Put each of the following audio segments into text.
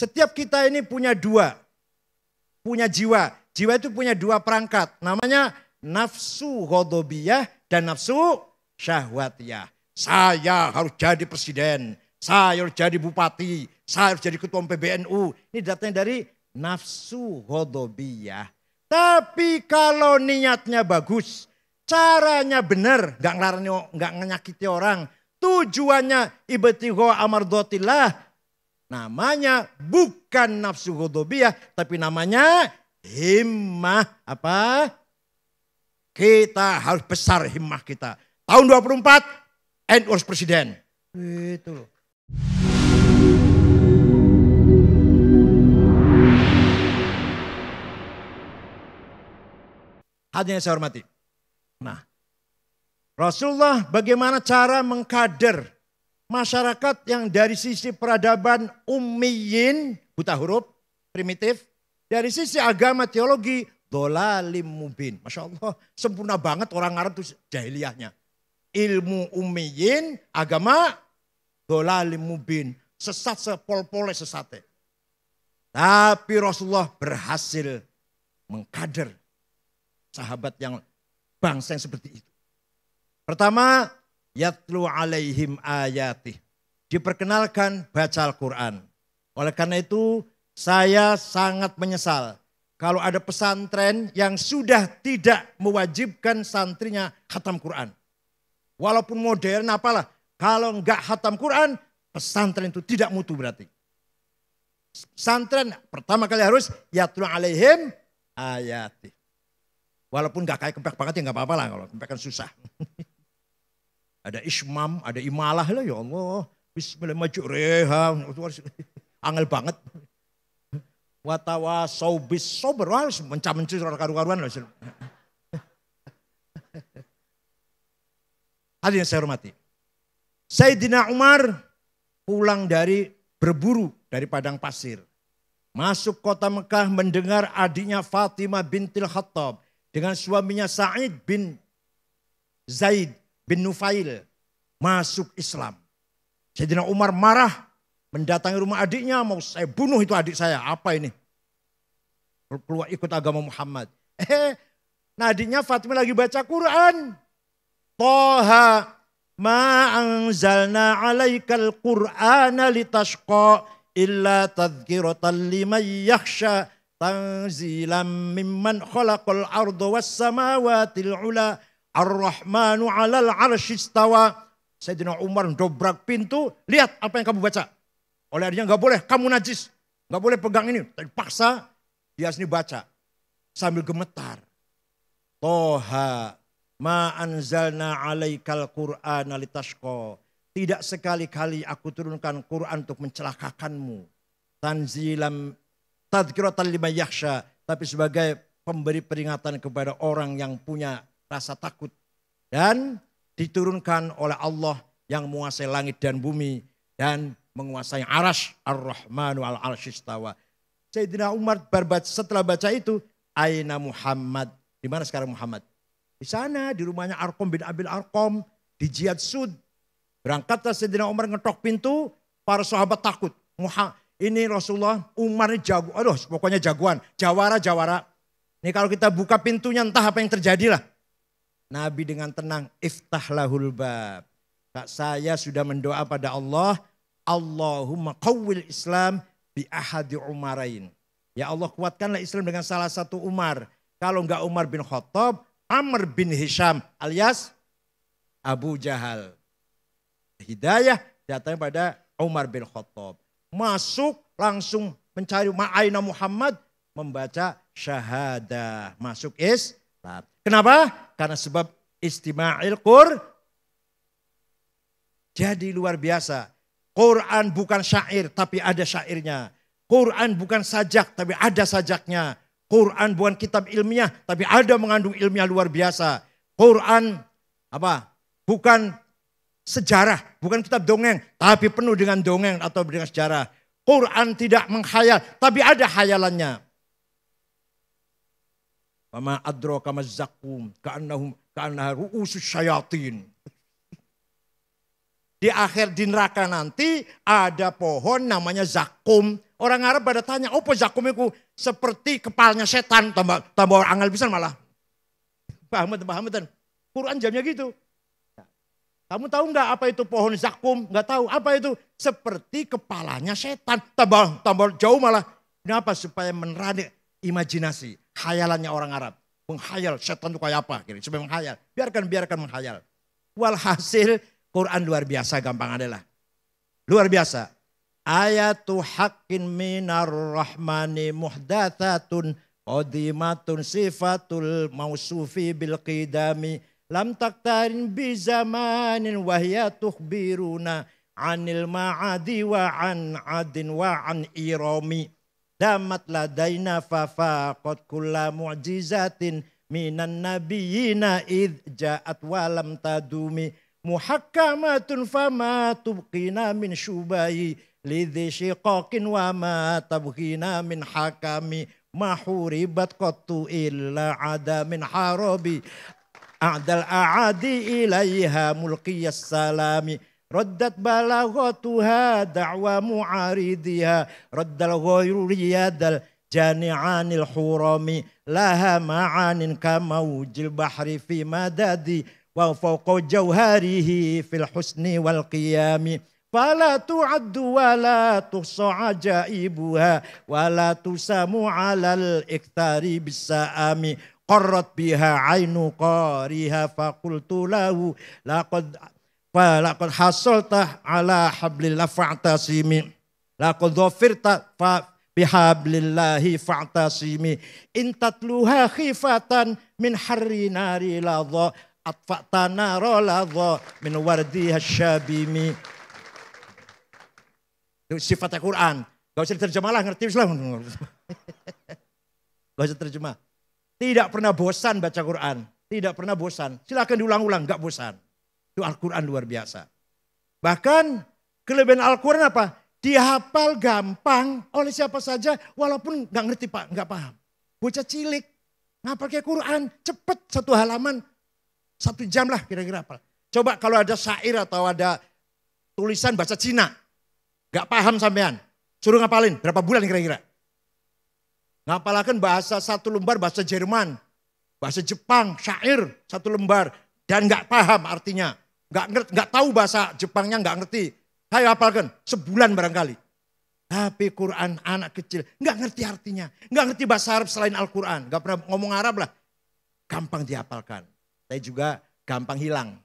Setiap kita ini punya jiwa. Jiwa itu punya dua perangkat. Namanya nafsu ghadabiyah dan nafsu syahwatiyah. Saya harus jadi presiden, saya harus jadi bupati, saya harus jadi ketua PBNU. Ini datangnya dari nafsu ghadabiyah. Tapi kalau niatnya bagus, caranya benar, nggak menyakiti orang, tujuannya ibtigha amardhatillah, namanya bukan nafsu ghadabiyah, tapi namanya himmah apa? Kita harus besar himmah kita. Tahun 24 NU harus presiden. Itu loh. Hadirin yang saya hormati. Nah, Rasulullah bagaimana cara mengkader masyarakat yang dari sisi peradaban ummiyin, buta huruf, primitif. Dari sisi agama teologi, dhalalim mubin. Masya Allah, sempurna banget orang Arab itu jahiliyahnya. Ilmu ummiyin, agama dhalalim mubin. Sesat sepol-pole sesate. Tapi Rasulullah berhasil mengkader sahabat yang bangsa yang seperti itu. Pertama, yatlu alaihim ayatih. Diperkenalkan baca Al-Quran. Oleh karena itu saya sangat menyesal kalau ada pesantren yang sudah tidak mewajibkan santrinya khatam Quran. Walaupun modern apalah, kalau enggak khatam Quran, pesantren itu tidak mutu berarti. Pesantren pertama kali harus yatlu alaihim ayatih. Walaupun enggak kayak kempek banget ya enggak apa-apa lah, kalau kempek kan susah. Ada ismam, ada imalah lah ya Allah. Bismillah maju reha, angel banget. Watawa saubis sober, harus mencah-mencih karu-karuan. Hadirin yang saya hormati. Sayyidina Umar pulang dari berburu dari padang pasir. Masuk kota Mekah mendengar adiknya Fatimah bintil Khattab dengan suaminya Sa'id bin Zaid bin Nufail masuk Islam. Sayyidina Umar marah mendatangi rumah adiknya, mau saya bunuh itu adik saya. Apa ini? Keluar ikut agama Muhammad. Nah adiknya Fatimah lagi baca Quran. Toha ma anzalna alaikal Qur'ana litashqa illa tadhkiratan liman yakhsha tanzilam mimman khalaqal arda was samawatil ula ar-rahmanu 'alal 'arsy istawa. Sayyidina Umar dobrak pintu, lihat apa yang kamu baca. Oleh adiknya enggak boleh, kamu najis. Enggak boleh pegang ini. Dipaksa dia sini baca sambil gemetar. Toha ma anzalna alaikal Qur'ana litashqa. Tidak sekali-kali aku turunkan Quran untuk mencelakakanmu. Tanzilam tadhkiratan liman yakhsha, tapi sebagai pemberi peringatan kepada orang yang punya rasa takut. Dan diturunkan oleh Allah yang menguasai langit dan bumi dan menguasai arash, ar-Rahmanu al-arsy istawa. Sayyidina Umar setelah baca itu, aina Muhammad? Di mana sekarang Muhammad? Di sana, di rumahnya Arqam bin Abil Arqam, di Jihad Sud. Berangkatlah Sayyidina Umar ngetok pintu, para sahabat takut. Ini Rasulullah, Umar ini jago, aduh pokoknya jagoan, jawara. Ini kalau kita buka pintunya entah apa yang terjadi lah. Nabi dengan tenang, iftah lahul bab. Saya sudah mendoa pada Allah, Allahumma qawwil Islam bi ahadi Umarain. Ya Allah kuatkanlah Islam dengan salah satu Umar. Kalau enggak Umar bin Khattab, Amr bin Hisham alias Abu Jahal. Hidayah datang pada Umar bin Khattab. Masuk langsung mencari ma'aina Muhammad, membaca syahadah, masuk Islam. Kenapa? Karena sebab istima'il Qur'an. Jadi luar biasa. Quran bukan syair tapi ada syairnya. Quran bukan sajak tapi ada sajaknya. Quran bukan kitab ilmiah tapi ada mengandung ilmiah luar biasa. Quran bukan sejarah, bukan kitab dongeng tapi penuh dengan dongeng atau dengan sejarah. Quran tidak menghayal tapi ada hayalannya. Wama adraka mazzakum ka'annaha ru'usus syayatin. Di akhir di neraka nanti ada pohon namanya zakum. Orang Arab pada tanya, "Opo zakum iku seperti kepalanya setan, tambah angel pisan malah." Paham betul. Quran jamnya gitu. Kamu tahu nggak apa itu pohon zakum? Nggak tahu apa itu? Seperti kepalanya setan, tambah jauh malah. Kenapa? Supaya menarik imajinasi, khayalannya orang Arab. Menghayal setan itu kayak apa? Supaya menghayal. Biarkan menghayal. Walhasil Quran luar biasa gampang adalah. Luar biasa. Ayatu haqqin minar rahmani muhdathatun qadimatun sifatul mausufi bil qidami lam taktarin bi zamanin wahya tukhbiruna anil ma'adi wa an adin wa an irami. Damat ladaina fafaqat kulla mu'jizatin minan nabiyina idh ja'at walam tadumi muhakkamatun fama tubqina min syubayi lidhi syiqaqin wa ma tabqina min hakami mahuribat qattu illa ada min harabi a'dal a'adi ilaiha mulqiyas salami Raddat balaghatuha da'wa mu'aridiha raddal ghayru riyadal jani'anil hurami laha ma'anin kamaujil bahri fi madadi wa fawqa jawharihi fil husni wal qiyami fala tu'addu wa la tuhsa ajaibuha wa la tusamu 'alal iktsari bisa'ami qarrat biha 'ainu qariha faqultu lahu laqad falaqad hasalta ala hablillah fa'tasimi laqad dhafirta fa bihablillahi fa'tasimi in tatluha khifatan min harri nari ladha atfa'ta nara ladha min wardiha syabimi. Itu sifatnya Quran. Gak usah terjemah lah, ngerti Islam. Gak usah terjemah. Tidak pernah bosan baca Quran. Tidak pernah bosan. Silakan diulang-ulang, gak bosan. Itu Al-Quran luar biasa. Bahkan kelebihan Al-Quran apa? Dihafal gampang oleh siapa saja walaupun gak ngerti Pak, gak paham. Bocah cilik ngapal kayak Quran cepet 1 halaman 1 jam lah kira-kira apa. Coba kalau ada syair atau ada tulisan bahasa Cina gak paham sampean, suruh ngapalin berapa bulan kira-kira? Ngapalakan bahasa 1 lembar bahasa Jerman, bahasa Jepang, syair 1 lembar. Dan nggak paham artinya, nggak tahu bahasa Jepangnya, nggak ngerti. Ayo hafalkan, sebulan barangkali. Tapi Quran anak kecil nggak ngerti artinya, nggak ngerti bahasa Arab selain Al-Quran, nggak pernah ngomong Arab lah, gampang dihafalkan. Tapi juga gampang hilang.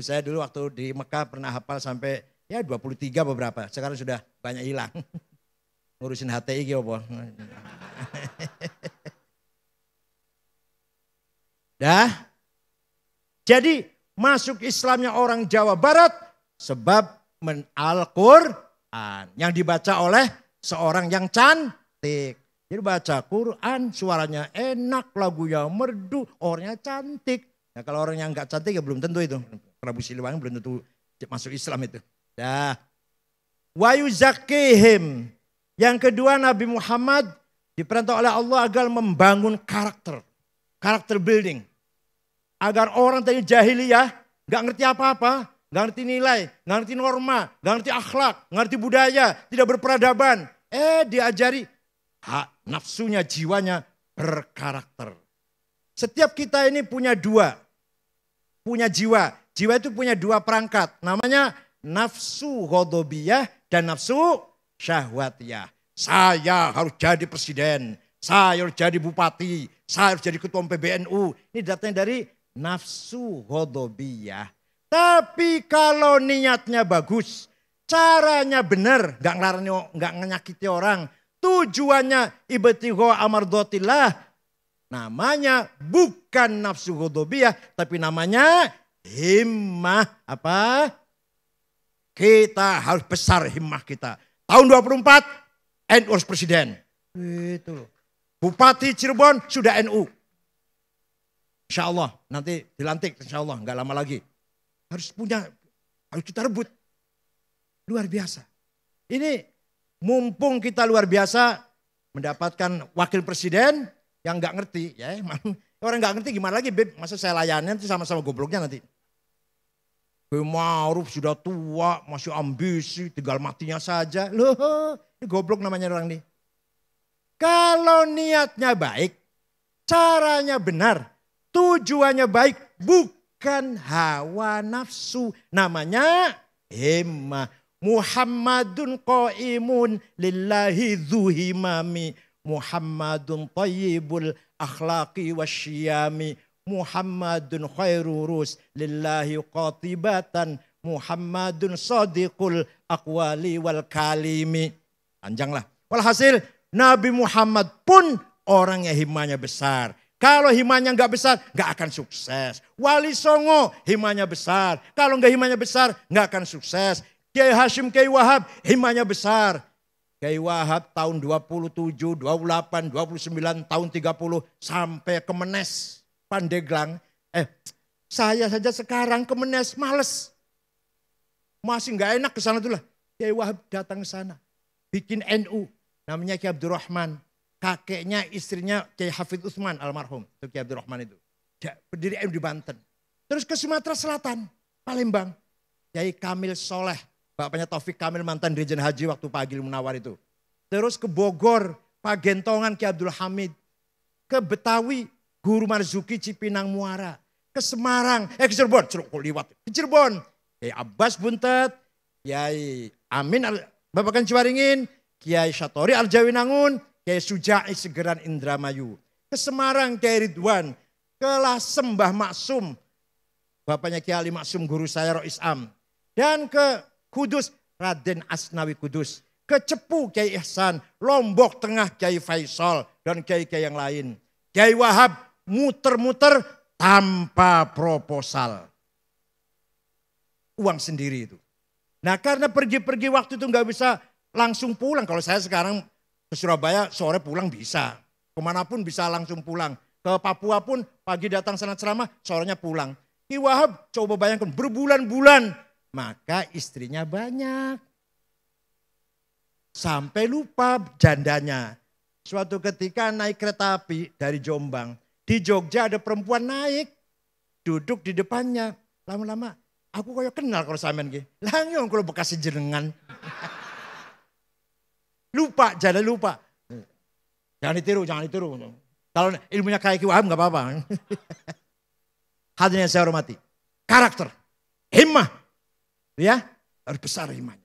Saya dulu waktu di Mekah pernah hafal sampai ya 23 beberapa, sekarang sudah banyak hilang. Ngurusin HTI gitu apa. Dah. Jadi masuk Islamnya orang Jawa Barat sebab Al-Quran yang dibaca oleh seorang yang cantik. Jadi baca Quran suaranya enak, lagunya merdu, orangnya cantik. Nah kalau orang yang enggak cantik ya belum tentu itu. Prabu Siliwangi belum tentu masuk Islam itu. Dah. Wa yuzakkihim. Yang kedua Nabi Muhammad diperintah oleh Allah agar membangun karakter. Karakter building. Agar orang tadi jahiliyah gak ngerti apa-apa, gak ngerti nilai, gak ngerti norma, gak ngerti akhlak, gak ngerti budaya, tidak berperadaban. Diajari hak nafsunya, jiwanya berkarakter. Setiap kita ini punya 2, punya jiwa. Jiwa itu punya 2 perangkat, namanya nafsu ghadabiyah dan nafsu syahwatiyah. Saya harus jadi presiden, saya harus jadi bupati, saya harus jadi ketua PBNU. Ini datanya dari nafsu ghadabiyah. Tapi kalau niatnya bagus, caranya benar, enggak ngelarang, enggak menyakiti orang, tujuannya ibtigha amardatillah, namanya bukan nafsu ghadabiyah, tapi namanya himmah apa? Kita harus besar himmah kita. Tahun 24 NU harus presiden. Itu loh. Bupati Cirebon sudah NU. Insya Allah nanti dilantik, insya Allah nggak lama lagi. Harus kita rebut. Luar biasa. Ini mumpung kita luar biasa mendapatkan wakil presiden yang nggak ngerti. Ya, orang nggak ngerti gimana lagi, Beb? Masa saya layanin nanti sama-sama gobloknya nanti. Ma'ruf sudah tua, masih ambisi, tinggal matinya saja. Loh, Ini goblok namanya orang ini. Kalau niatnya baik, caranya benar, tujuannya baik, bukan hawa nafsu. Namanya himmah. Muhammadun qaimun lillahi dzuhimami. Muhammadun tayyibul akhlaqi wasyiyami. Muhammadun khairurus lillahi qatibatan. Muhammadun sadiqul aqwali wal kalimi. Panjang lah. Walhasil Nabi Muhammad pun orang yang himanya besar. Kalau himanya nggak besar, nggak akan sukses. Wali Songo himanya besar. Kalau nggak himanya besar, nggak akan sukses. Kiai Hashim, Kiai Wahab himanya besar. Kiai Wahab tahun 27, 28, 29, tahun 30 sampai ke Menes, Pandeglang. Saya saja sekarang ke Menes males. Masih nggak enak ke sana tuh lah. Kiai Wahab datang ke sana. Bikin NU. Namanya Kiai Abdurrahman. Kakeknya, istrinya Kiai Hafid Utsman almarhum. Itu Kiai Abdurrahman itu. Berdiri NU di Banten. Terus ke Sumatera Selatan. Palembang. Kiai Kamil Soleh. Bapaknya Taufik Kamil mantan Dirjen Haji waktu Pak Agil Munawar itu. Terus ke Bogor. Pak Gentongan Kiai Abdul Hamid. Ke Betawi. Guru Marzuki Cipinang Muara. Ke Semarang. Ke Cirebon. Ke Cirebon. Kiai Abbas Buntet. Kiai Amin Babakan Ciwaringin. Kiai Syatori Aljawinangun. Kiai Suja'i Segeran Indramayu. Ke Semarang Kiai Ridwan. Ke Lasem Mbah Maksum. Bapaknya Kiai Ali Maksum guru saya Rois Am. Dan ke Kudus Raden Asnawi Kudus. Ke Cepu Kiai Ihsan. Lombok Tengah Kiai Faisal. Dan kiai-kiai yang lain. Kiai Wahab muter-muter tanpa proposal. Uang sendiri itu. Nah karena pergi-pergi waktu itu nggak bisa langsung pulang. Kalau saya sekarang ke Surabaya sore pulang bisa. Kemanapun bisa langsung pulang. Ke Papua pun pagi datang sana ceramah, sorenya pulang. Ki Wahab coba bayangkan berbulan-bulan. Maka istrinya banyak. Sampai lupa jandanya. Suatu ketika naik kereta api dari Jombang. Di Jogja ada perempuan naik. Duduk di depannya. Lama-lama aku kayak kenal kalau sampean ki. Lah nyong kalau bekas jenengan. Lupa, jangan lupa. Jangan ditiru. Kalau ilmunya kayak Ki Wahab gak apa-apa. Hadirin yang saya hormati. Karakter, himmah. Ya, harus besar himmahnya.